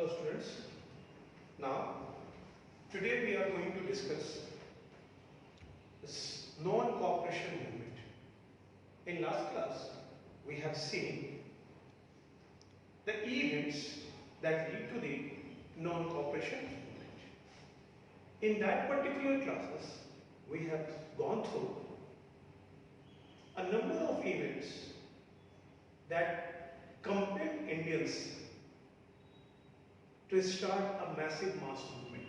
Hello students. Now, today we are going to discuss this non-cooperation movement. In last class, we have seen the events that lead to the non-cooperation movement. In that particular classes, we have gone through a number of events that compelled Indians to start a massive mass movement.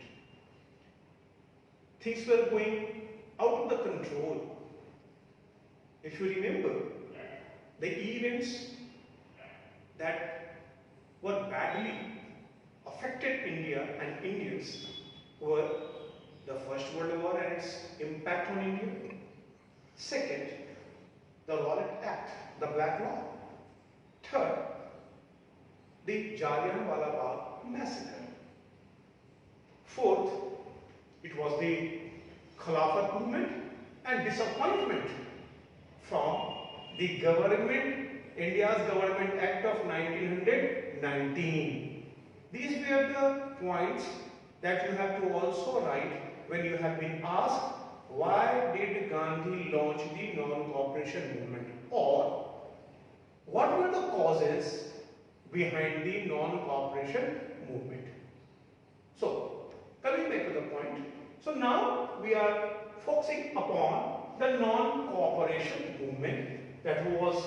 Things were going out of the control. If you remember, the events that were badly affected India and Indians were the First World War and its impact on India. Second, the Rowlatt Act, the Black Law. Third, the Jallianwala Bagh massacre. Fourth, it was the Khilafat movement and disappointment from the government, India's Government Act of 1919. These were the points that you have to also write when you have been asked why did Gandhi launch the non-cooperation movement, or what were the causes behind the non-cooperation movement. So, coming back to the point. So now we are focusing upon the non-cooperation movement that was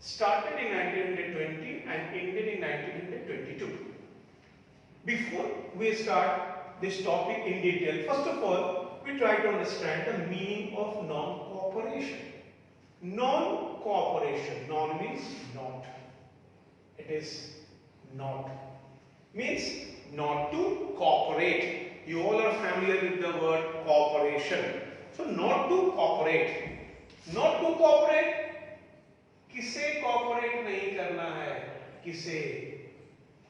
started in 1920 and ended in 1922. Before we start this topic in detail, first of all, we try to understand the meaning of non-cooperation. Non-cooperation, non means not. It is not. Means not to cooperate. You all are familiar with the word cooperation. So not to cooperate. Not to cooperate. किसे cooperate नहीं करना है? किसे?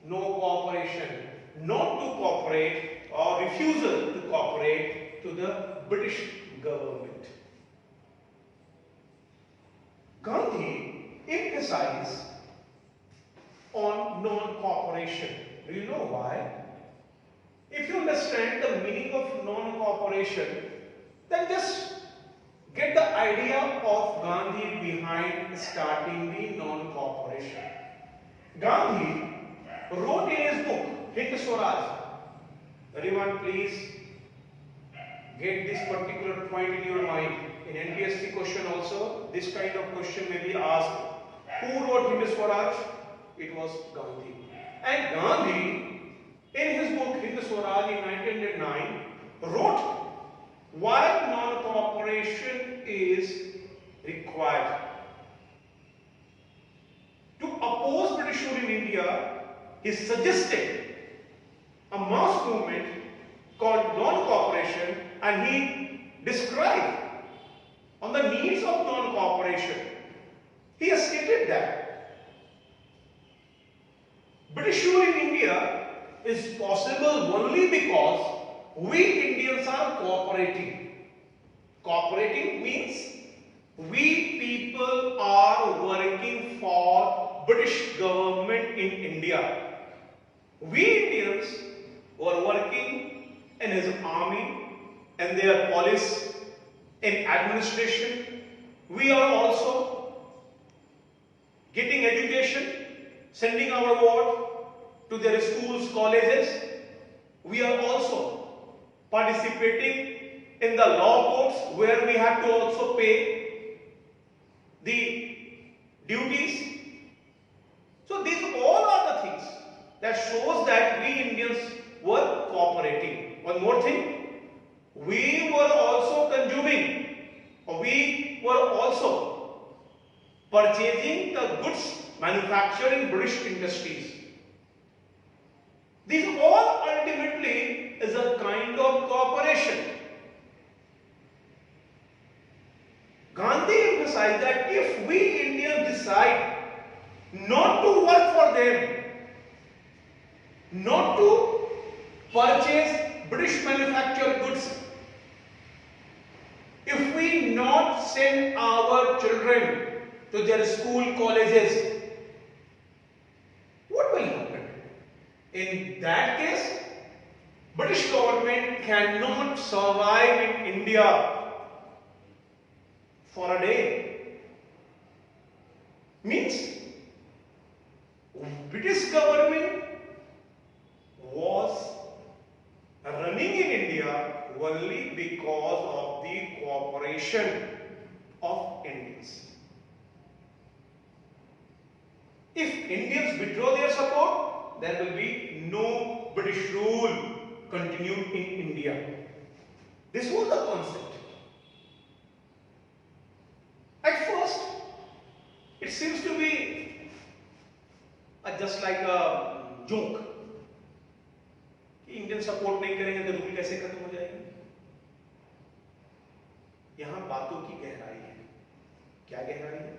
No cooperation. Not to cooperate or refusal to cooperate to the British government. Gandhi emphasized on non-cooperation. Do you know why? If you understand the meaning of non-cooperation, then just get the idea of Gandhi behind starting the non-cooperation. Gandhi wrote in his book, Hind Swaraj. Everyone please get this particular point in your mind. In NTSC question also, this kind of question may be asked. Who wrote Hind Swaraj? It was Gandhi. And Gandhi, in his book Hind Swaraj in 1909, wrote why non-cooperation is required. To oppose British rule in India, he suggested a mass movement called non-cooperation, and he described on the needs of non-cooperation. He has stated that British rule in India is possible only because we Indians are cooperating. Cooperating means we people are working for British government in India. We Indians were working in his army and their police, in administration. We are also getting education, sending our word to their schools, colleges. We are also participating in the law courts where we have to also pay the duties. So these all are the things that shows that we Indians were cooperating. One more thing, we were also consuming, or we were also purchasing the goods manufactured in British industries. These all ultimately is a kind of cooperation. Gandhi emphasized that if we Indians decide not to work for them, not to purchase British manufactured goods, if we not send our children to their school, colleges, what will happen? In that case, British government cannot survive in India for a day. Means British government was running in India only because of the cooperation of Indians. If Indians withdraw their support, there will be no British rule continued in India. This was the concept. At first, it seems to be just like a joke. कि Indian support नहीं करेंगे तो rule कैसे खत्म हो जाएगी? यहां बातों की गहराई है. क्या गहराई है?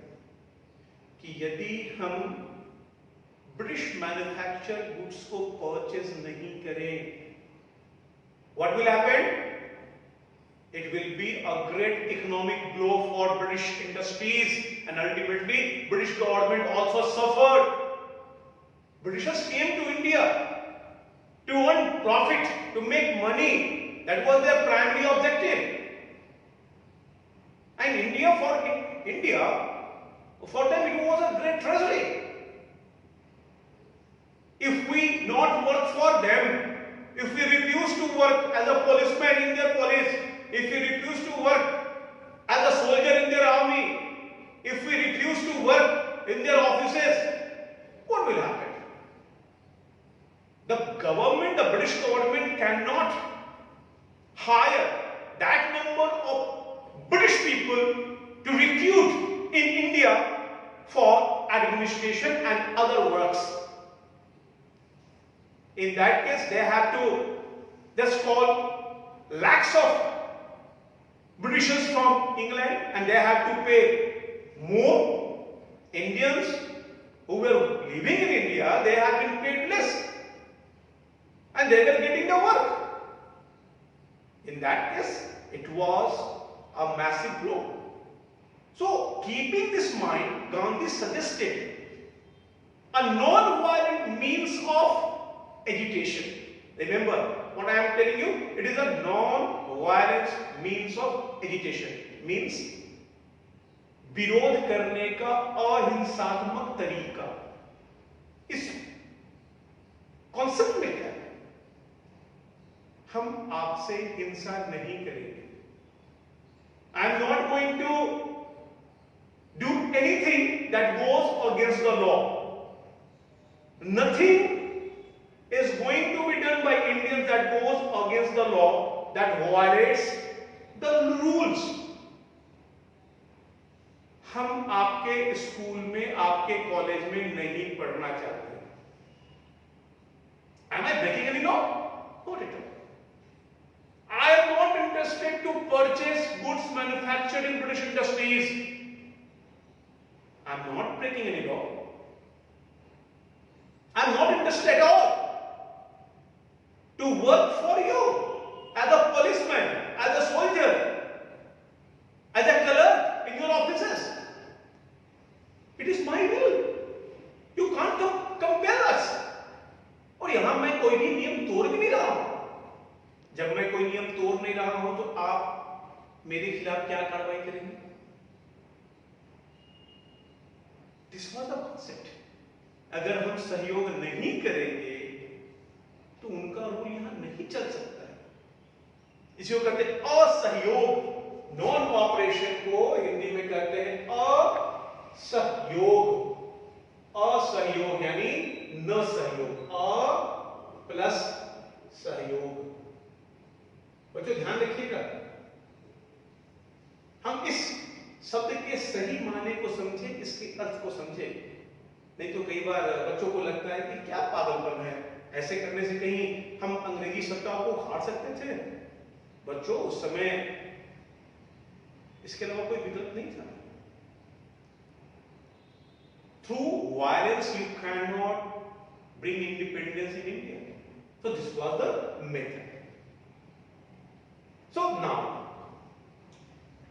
कि यदि हम ब्रिटिश मैन्युफैक्चर गुड्स को परचेज नहीं करें, what will happen? It will be a great economic blow for British industries, and ultimately British government also suffered. Britishers came to India to earn profit, to make money. That was their primary objective. And India, for them it was a great treasury. If we not work for them, if we refuse to work as a policeman in their police, if we refuse to work as a soldier in their army, if we refuse to work in their offices, what will happen? The government, the British government cannot hire that number of British people to recruit in India for administration and other works. In that case, they have to just call lakhs of Britishers from England, and they have to pay more. Indians who were living in India, they have been paid less, and they were getting the work. In that case, it was a massive blow. So, keeping this in mind, Gandhi suggested a non-violent means of agitation. Remember what I am telling you? It is a non-violent means of agitation. Means विरोध करने का अहिंसात्मक तरीका. इस concept में क्या है? हम आपसे हिंसा नहीं करेंगे. I am not going to do anything that goes against the law. Nothing is going to be done by Indians that goes against the law, that violates the rules. हम आपके स्कूल में, आपके कॉलेज में नहीं पढ़ना चाहते. Am I breaking any law? Not at all. I am not interested to purchase goods manufactured in British industries. I am not breaking any law. I am not interested at all to work for you as a policeman, as a soldier, as a clerk in your offices. It is my will. You can't compel us. और यहां मैं कोई भी नियम तोड़ भी नहीं रहा हूं. जब मैं कोई नियम तोड़ नहीं रहा हूं तो आप मेरे खिलाफ क्या कार्रवाई करेंगे? This was the concept. अगर हम सहयोग नहीं करेंगे तो उनका रूल यहां नहीं चल सकता है. इसी को कहते हैं असहयोग. नॉन कोऑपरेशन को हिंदी में कहते हैं असहयोग. असहयोग यानी न सहयोग. अ प्लस सहयोग. बच्चों ध्यान रखिएगा, हम इस शब्द के सही माने को समझे, इसके अर्थ को समझे. नहीं तो कई बार बच्चों को लगता है कि क्या पागलपन है, ऐसे करने से कहीं हम अंग्रेजी शब्दों को उखाड़ सकते थे. बच्चों उस समय इसके अलावा कोई विकल्प नहीं था. Through violence you can not bring independence in India. So this was the method. So now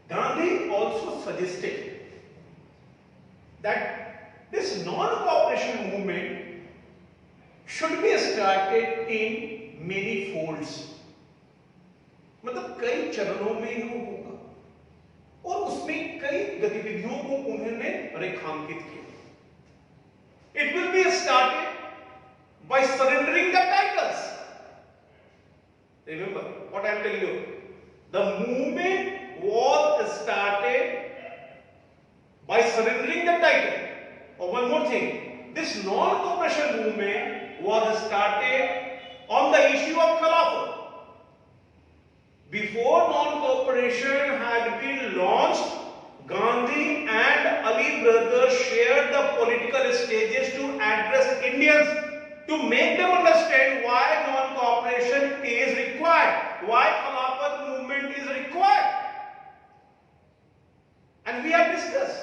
Gandhi also suggested that this non-cooperation movement should be started in many folds, मतलब कई चरणों में यह होगा और उसमें कई गतिविधियों को उन्होंने रेखांकित किया. It will be started by surrendering the titles. Remember what I am telling you. The movement was started by surrendering the title. Or one more thing, this non-cooperation movement was started on the issue of Khilafat. Before non-cooperation had been launched, Gandhi and Ali brothers shared the political stages to address Indians, to make them understand why non-cooperation is required, why Khilafat movement is required. And we have discussed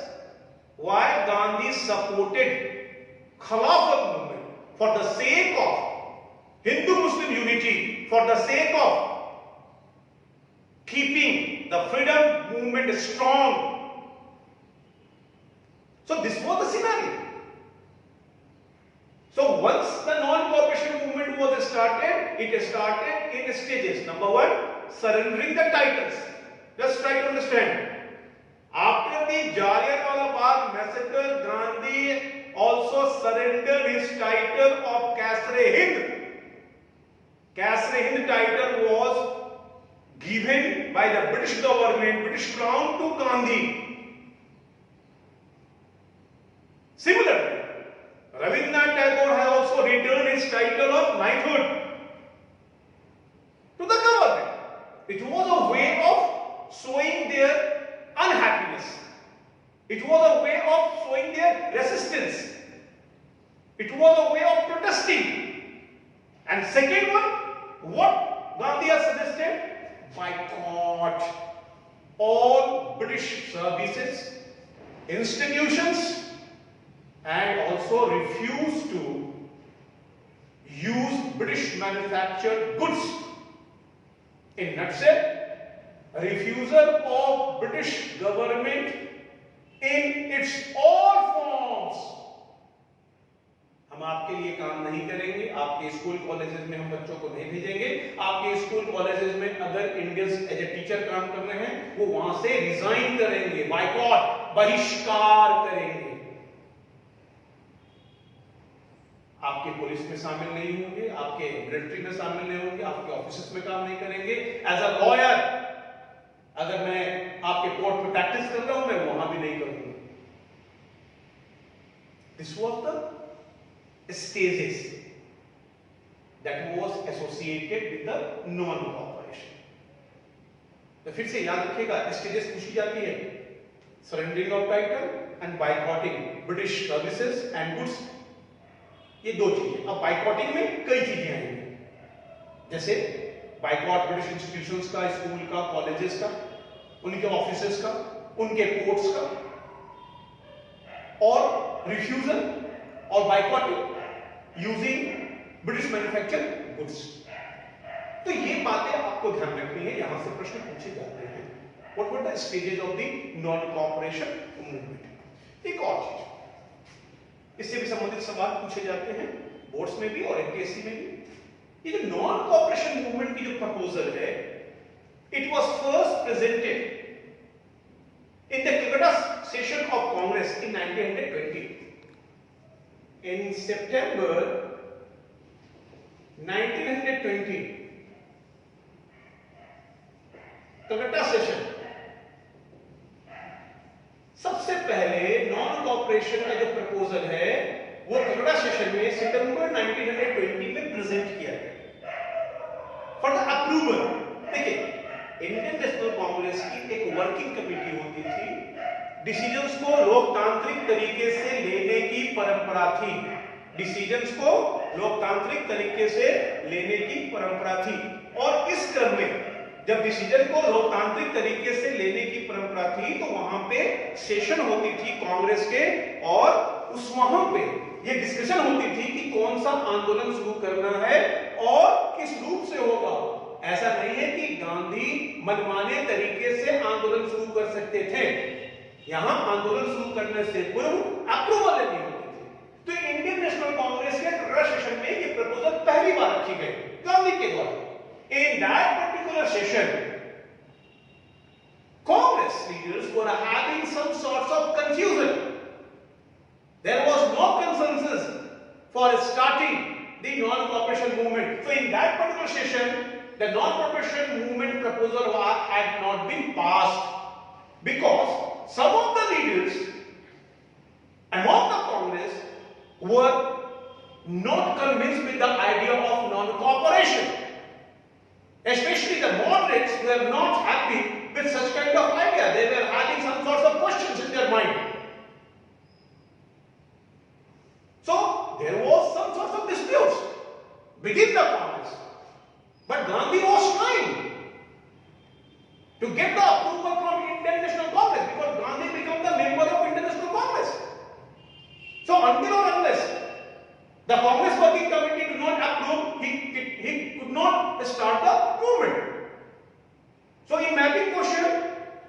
why Gandhi supported Khilafat movement for the sake of Hindu-Muslim unity, for the sake of keeping the freedom movement strong. So this was the scenario. So once the non-cooperation movement was started, it started in stages. Number one, surrendering the titles. Just try to understand. After the Jallianwala Bagh massacre, Gandhi also surrendered his title of Kaisar-e-Hind. Kaisar-e-Hind title was given by the British government, British Crown to Gandhi. Similarly, Rabindranath Tagore has also returned his title of knighthood to the government. It was a way of showing their unhappiness. It was a way of showing their resistance. It was a way of protesting. And second one, what Gandhi has suggested? Boycott all British services, institutions, and also refuse to use British manufactured goods. In nutshell, a refusal of British government in its all forms. हम आपके लिए काम नहीं करेंगे, आपके school colleges में हम बच्चों को नहीं भेजेंगे, आपके स्कूल कॉलेजेस में अगर इंडियंस एज ए टीचर काम कर रहे हैं वो वहां से रिजाइन करेंगे, बायकॉट, बहिष्कार करेंगे. आपके पुलिस में शामिल नहीं होंगे, आपके मिलिट्री में शामिल नहीं होंगे, आपके ऑफिसेस में काम नहीं करेंगे. एज अ लॉयर अगर मैं आपके कोर्ट में प्रैक्टिस कर रहा हूं, मैं वहां भी नहीं करूंगा. This was the stages that was associated with the non-cooperation. तो फिर से याद रखिएगा, स्टेजेस पूछी जाती है. Surrendering of title and boycotting British services and goods. ये दो चीजें. अब बायकॉटिंग में कई चीजें आएंगी, जैसे बायकॉट ब्रिटिश इंस्टीट्यूशंस का, स्कूल का, कॉलेजेस का, उनके ऑफिसेस का, उनके पोर्ट्स का, और रिफ्यूजल और बायकॉटिंग यूजिंग ब्रिटिश मैन्युफैक्चर्ड गुड्स. तो ये बातें आपको ध्यान रखनी है, यहां से प्रश्न पूछे जाते हैं. What were the stages of the non cooperation movement. एक और चीज, इससे भी संबंधित सवाल पूछे जाते हैं बोर्ड्स में भी और एमपीएससी में भी. ये जो नॉन कोऑपरेशन मूवमेंट की जो प्रपोजल है, it was first presented in the Calcutta session of Congress in 1920. In September 1920, Calcutta session, सबसे पहले नॉन कॉपरेशन का जो प्रपोजल है वो कलकत्ता सेशन में सितंबर 1920 में प्रेजेंट किया गया फॉर द अप्रूवल. देखिए, इंडियन नेशनल कांग्रेस की एक वर्किंग कमेटी होती थी. डिसीजंस को लोकतांत्रिक तरीके से लेने की परंपरा थी. डिसीजंस को लोकतांत्रिक तरीके से लेने की परंपरा थी. और इस क्रम में जब डिसीजन को लोकतांत्रिक तरीके से लेने की परंपरा थी, तो वहां पे सेशन होती थी कांग्रेस के, और उस वहां पे ये डिस्कशन होती थी कि कौन सा आंदोलन शुरू करना है और किस रूप से होगा. ऐसा नहीं है कि गांधी मनमाने तरीके से आंदोलन शुरू कर सकते थे. यहां आंदोलन शुरू करने से पूर्व अप्रूवल लेनी होती थी. तो इंडियन नेशनल कांग्रेस के ट्रेजर सेशन में ये प्रपोजल पहली बार रखी गई गांधी के द्वारा. In that particular session Congress leaders were having some sorts of confusion. There was no consensus for starting the non-cooperation movement. So in that particular session, the non-cooperation movement proposal had not been passed because some of the leaders among the Congress were not convinced with the idea of non-cooperation. Especially the moderates were not happy with such kind of idea. They were having some sorts of questions in their mind. So there was some sorts of disputes within the Congress. But Gandhi was trying to get the approval from Indian National Congress because Gandhi became the member of Indian National Congress. So until or unless the Congress Working Committee did not approve, he could not start the movement. So in mapping question,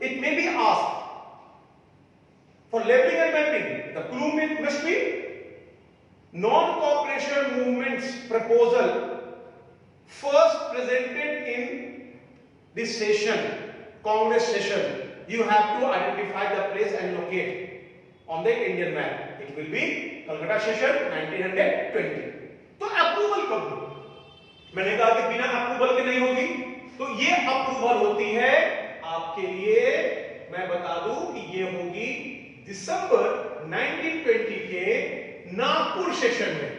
it may be asked for labeling and mapping. The clue must be non-cooperation movement's proposal first presented in this session, Congress session. You have to identify the place and locate on the Indian map. It will be Calcutta session 1920. तो approval कब होगी? मैंने कहा कि बिना approval के नहीं होगी. तो ये अप्रूवल होती है आपके लिए, मैं बता दूं कि ये होगी दिसंबर 1920 के नागपुर सेशन में.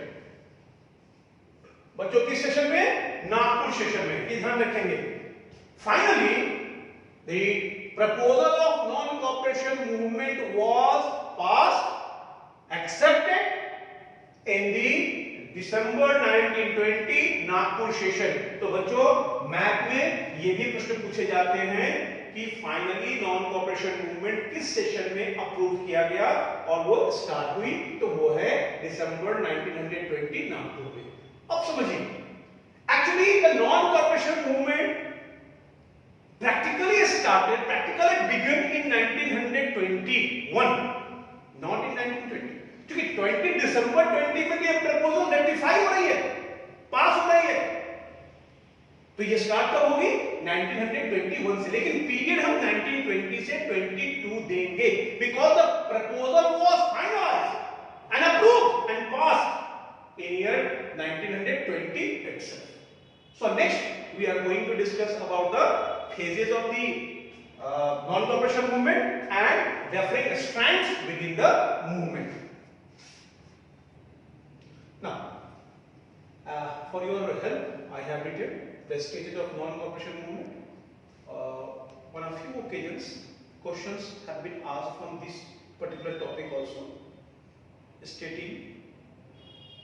बच्चों किस सेशन में? नागपुर सेशन में. ये ध्यान रखेंगे. Finally the proposal of non cooperation movement was passed, accepted in the December 1920 Nagpur session. तो बच्चों मैथ में ये भी प्रश्न पूछे जाते हैं कि फाइनली नॉन कॉपरेशन मूवमेंट किस सेशन में अप्रूव किया गया और वो स्टार्ट हुई. तो वो है दिसंबर 1920 नागपुर में. अब समझिए, actually the non cooperation movement practically began in 1921, not in 1920. क्योंकि 20 दिसंबर 20 में ये प्रपोजल रेटिफाई हो रही है, पास हो रही है. तो ये स्टार्ट कब होगी? 1921 से. लेकिन पीरियड हम 1920 से 22 देंगे because the proposal was finalised and approved and passed in year 1920 itself. So next we are going to discuss about the phases of the non-cooperation movement and different strands within the movement. Now, for your help, I have written the stages of non-cooperation movement. On a few occasions, questions have been asked from this particular topic also, stating,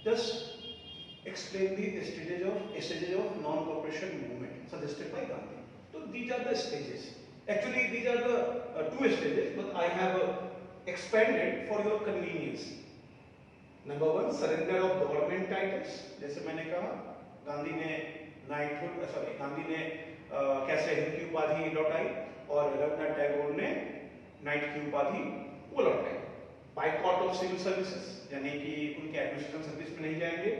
just explain the stages of non-cooperation movement suggested by Gandhi. So these are the stages. Actually, these are the two stages, but I have expanded for your convenience. Number one, surrender of government titles. जैसे मैंने कहा, गांधी ने कैसे हिंद की उपाधि लौटाई और रविन्द्रनाथ टैगोर ने नाइट की उपाधि वो लौटाई. बाइकॉट ऑफ सिविल सर्विसेज, यानी कि उनके एडमिनिस्ट्रेशन सर्विस में नहीं जाएंगे.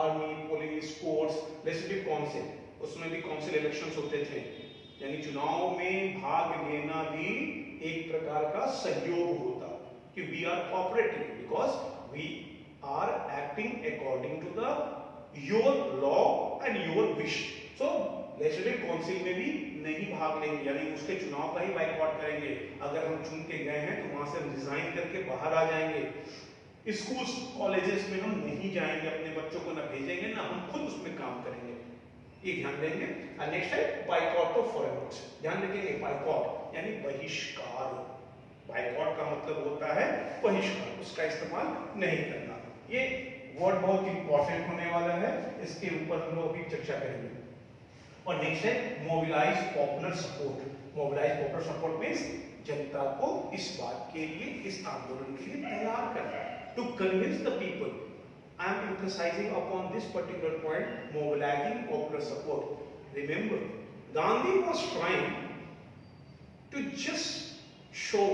Army, police, courts, legislative council, उसमें भी काउंसिल इलेक्शंस होते थे, यानी चुनाव में भाग लेना भी एक प्रकार का सहयोग होता कि we are cooperating because we are acting according to the your law and your wish. So legislative council में भी नहीं भाग लेंगे, यानी उसके चुनाव का ही बाइकआउट करेंगे. अगर हम चुन के गए हैं तो वहां से हम रिजाइन करके बाहर आ जाएंगे. स्कूल्स कॉलेजेस में हम नहीं जाएंगे, अपने बच्चों को ना भेजेंगे ना हम खुद उसमें काम करेंगे. ये ध्यान देंगे. और नेक्स्ट है बाइकआउट ऑफ फॉरेन वर्क्स. ध्यान रखेंगे, बाइकआउट यानी बहिष्कार. बाइकआउट का मतलब होता है बहिष्कार, उसका इस्तेमाल नहीं करना. ये वर्ड बहुत इंपॉर्टेंट होने वाला है, इसके ऊपर हम लोग अभी चर्चा करेंगे. और नेक्स्ट है mobilise popular support. Mobilise popular support means जनता को इस बात के लिए, इस आंदोलन के लिए तैयार करना, to convince the people. I am emphasizing upon this particular point, mobilizing popular support. Remember, Gandhi was trying to just show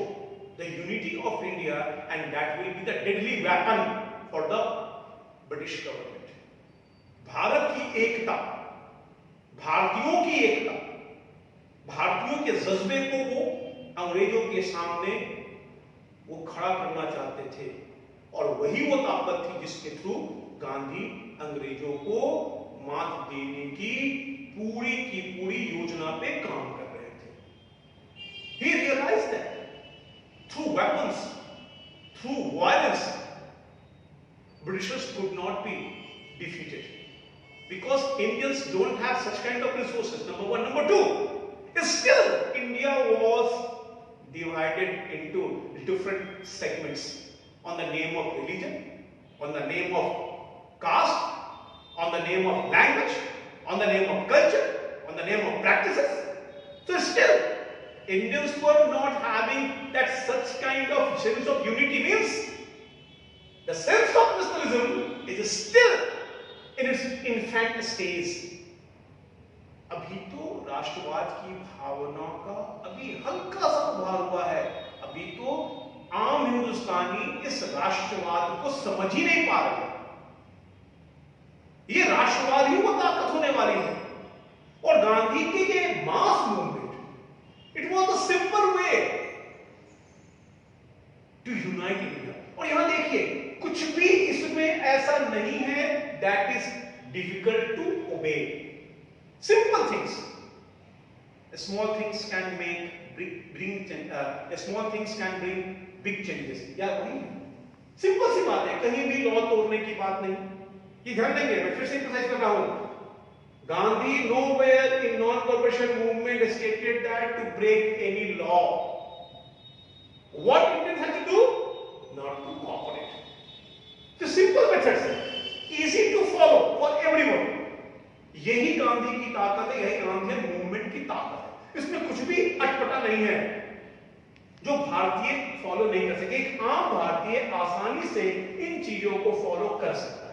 the unity of India, and that will be the deadly weapon for the British government. Bharat की एकता, भारतीयों की एकता, भारतीयों के जज्बे को वो अंग्रेजों के सामने वो खड़ा करना चाहते थे, और वही वो ताकत थी जिसके थ्रू गांधी अंग्रेजों को मात देने की पूरी योजना पे काम कर रहे थे। He realized that through weapons, through violence, Britishers could not be defeated because Indians don't have such kind of resources. Number one. Number two, still India was divided into different segments on the name of religion, on the name of caste, on the name of language, on the name of culture, on the name of practices. So still Indians were not having that such kind of sense of unity. Means the sense of nationalism is still in its infant stage. अभी तो राष्ट्रवाद की भावना का अभी हल्का सा उभार हुआ है। अभी तो आम हिंदुस्तानी इस राष्ट्रवाद को समझ ही नहीं पा रहे। ये राष्ट्रवाद ही वो ताकत होने वाली है। और गांधी की ये mass movement, it was a simple way to unite India. और यहां देखिए, कुछ भी इसमें ऐसा नहीं है that is difficult to obey. Simple things, small things can small things can bring big changes. या वही सिंपल सी बात है, कहीं भी लॉ तोड़ने की बात नहीं। ये ध्यान देंगे, मैं फिर से emphasize कर रहा हूं, Gandhi nowhere in non-cooperation movement stated that to break any law. What Indians had to do? Not to cooperate. The simple methods है, easy to follow for everyone. यही गांधी की ताकत है, यही गांधी मूवमेंट की ताकत है। इसमें कुछ भी अटपटा नहीं है जो भारतीय फॉलो नहीं कर सके। एक आम भारतीय आसानी से इन चीजों को फॉलो कर सकता है।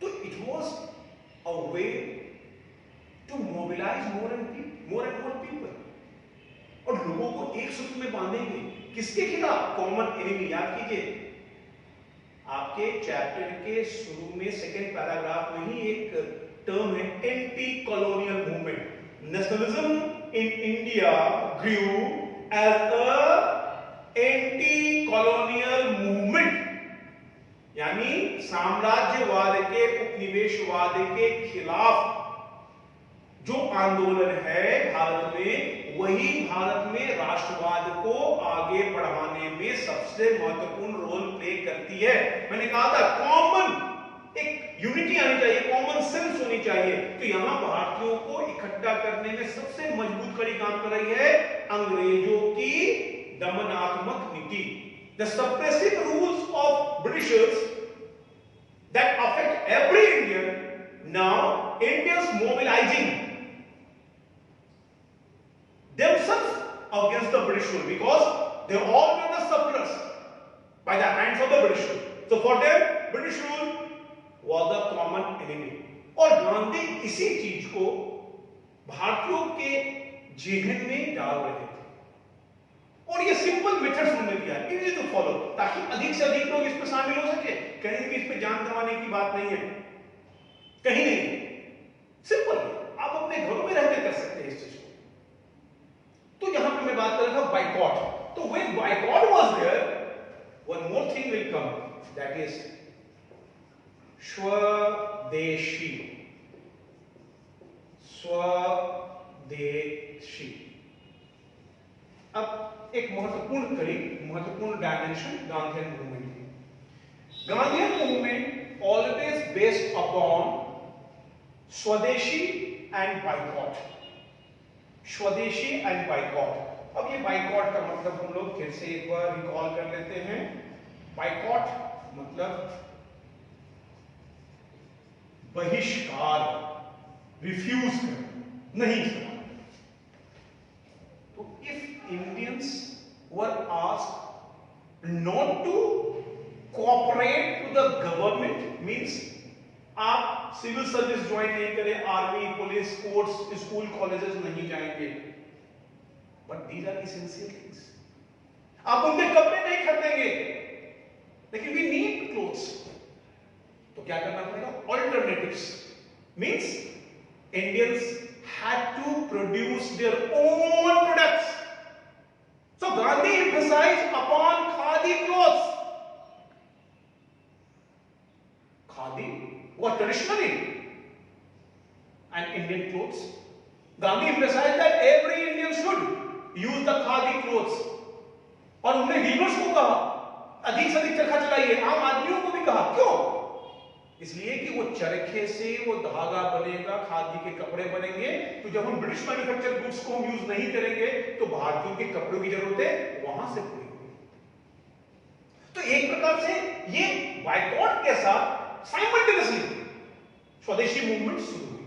तो it was a way to mobilise more and more people, और लोगों को एक सूत्र में बांधेंगे। किसके खिलाफ? Common enemy. याद कीजिए, आपके चैप्टर के शुरू में सेकेंड पैराग्राफ में ही एक टर्म है, anti colonial movement. Nationalism in India grew as a anti colonial movement, यानी साम्राज्यवाद के, उपनिवेशवाद के खिलाफ जो आंदोलन है भारत में, वही भारत में राष्ट्रवाद को आगे बढ़ाने में सबसे महत्वपूर्ण रोल प्ले करती है। मैंने कहा था कॉमन एक यूनिटी आनी चाहिए, कॉमन सेंस होनी चाहिए। तो यहां भारतीयों को इकट्ठा करने में सबसे मजबूत कड़ी काम कर रही है अंग्रेजों की दमनात्मक नीति। The suppressive rules of Britishers that affect every Indian, now Indians mobilising themselves against the British rule, because they all were suppressed by the hands of the British rule. So for them British rule was the common enemy. और गांधी इसी चीज को भारतीयों के जेहन में डाल रहे थे, और ये सिंपल मेथड्स उन्होंने दिया, इजी टू फॉलो, ताकि अधिक से अधिक लोग इसमें शामिल हो सके। कहीं भी इस पे जान गंवाने की बात नहीं है, कहीं नहीं, सिंपल है। आप अपने घरों में रहकर कर सकते हैं इस चीज को। तो यहां पे मैं बात कर रहा था बाइकॉट। तो when boycott was there, one more thing will come, that is स्वदेशी। स्वदेशी अब एक महत्वपूर्ण कड़ी, महत्वपूर्ण डायमेंशन गांधीयन मूवमेंट की। Gandhian movement always based upon स्वदेशी एंड बाइकॉट। स्वदेशी एंड बाइकॉट। अब ये बाइकॉट का मतलब हम लोग फिर से एक बार रिकॉल कर लेते हैं। बाइकॉट मतलब बहिष्कार, रिफ्यूज करना, नहीं करना। तो if Indians were asked not to cooperate to the government, means आप सिविल सर्विस ज्वाइन नहीं करें, army, police, courts, school, colleges नहीं जाएंगे, but these are essential things. आप उनके कपड़े नहीं खरीदेंगे, लेकिन वी नीड क्लोथ्स, तो क्या करना पड़ेगा? Alternatives means Indians had to produce their own products. So Gandhi emphasized upon khadi clothes. Khadi was traditionally an Indian clothes. Gandhi emphasized that every Indian should use the khadi clothes. और उन्होंने viewers को कहा अधिक से अधिक चरखा चलाइए, आम आदमियों को भी कहा. क्यों? इसलिए कि वो चरखे से वो धागा बनेगा, खादी के कपड़े बनेंगे. तो जब हम ब्रिटिश मैन्युफैक्चर गुड्स को हम यूज नहीं करेंगे तो भारतीयों के कपड़ों की जरूरतें वहां से पूरी होगी. तो एक प्रकार से ये बायकॉट के साथ साइमल्टेनियसली स्वदेशी मूवमेंट शुरू हुई.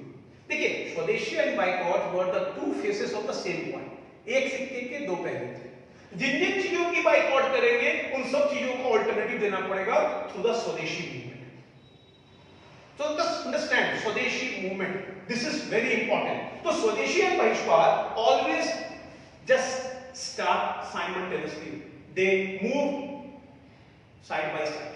देखिए, स्वदेशी and boycott were the two faces of the same coin. एक सिक्के के दो पहलू थे. जिन जिन चीजों की बायकॉट करेंगे उन सब चीजों को ऑल्टरनेटिव देना पड़ेगा थ्रू द स्वदेशी movement. So just understand Swadeshi movement. This is very important. So Swadeshi and Bahishkar always just start simultaneously. They move side by side.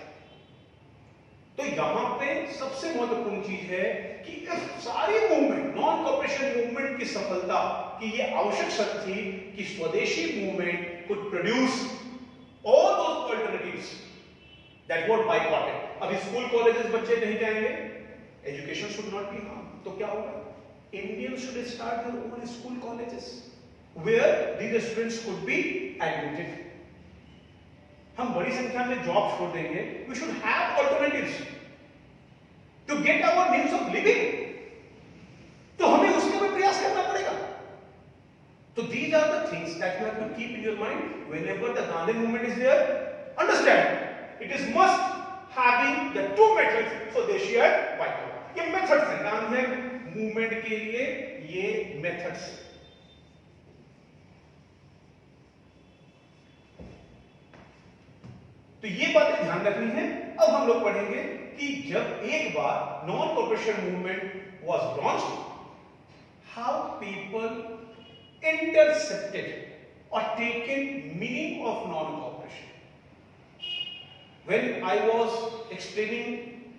तो यहां पे सबसे महत्वपूर्ण चीज है कि इस सारी मूवमेंट, नॉन कॉर्पोरेशन मूवमेंट की सफलता की ये आवश्यक शर्त थी कि swadeshi movement could produce all those alternatives that were boycotted. अभी स्कूल कॉलेजेस बच्चे नहीं जाएंगे, education should not be harm. तो क्या होगा? Indian should start their own school colleges where these students could be admitted. हम बड़ी संख्या में जॉब छोड़ देंगे. We should have alternatives to get our means of living. तो हमें उसके लिए प्रयास करना पड़ेगा. So these are the things that you have to keep in your mind whenever the Gandhi movement is there. Understand, it is must having the two methods, Swadeshi and Boycott. ये methods हैं Gandhi movement के लिए, ये methods. तो ये बातें ध्यान रखनी है. अब हम लोग पढ़ेंगे कि जब एक बार non cooperation movement was launched, how people intercepted or taken meaning of non-cooperation. When I was explaining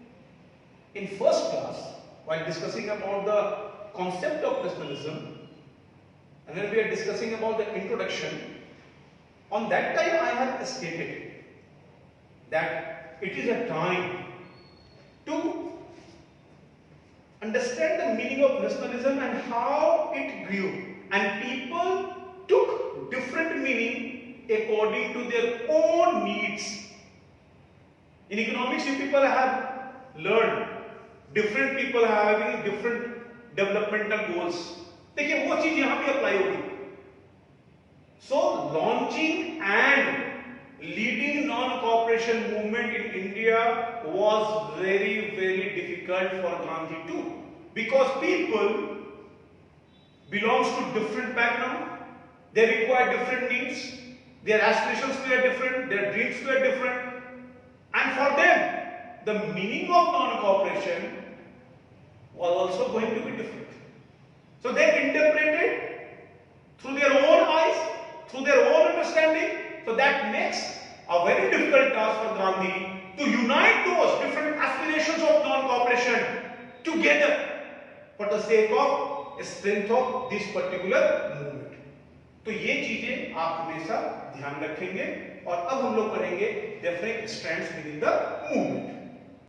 in first class while discussing about the concept of nationalism, and when we are discussing about the introduction, on that time I have stated that it is a time to understand the meaning of nationalism and how it grew. And people took different meaning according to their own needs. In economics, you people have learned different people having different developmental goals. देखिए वो चीज यहां पे apply होगी. So launching and leading non-cooperation movement in India was very, very difficult for Gandhi too, because people belongs to different background, they require different needs, their aspirations were different, their dreams were different, and for them the meaning of non-cooperation was also going to be different. So they interpreted through their own eyes, through their own understanding. So that makes a very difficult task for Gandhi to unite those different aspirations of non-cooperation together for the sake of strength of this particular movement. तो ये चीजें आप हमेशा ध्यान रखेंगे. और अब हम लोग पढ़ेंगे different strands within the movement.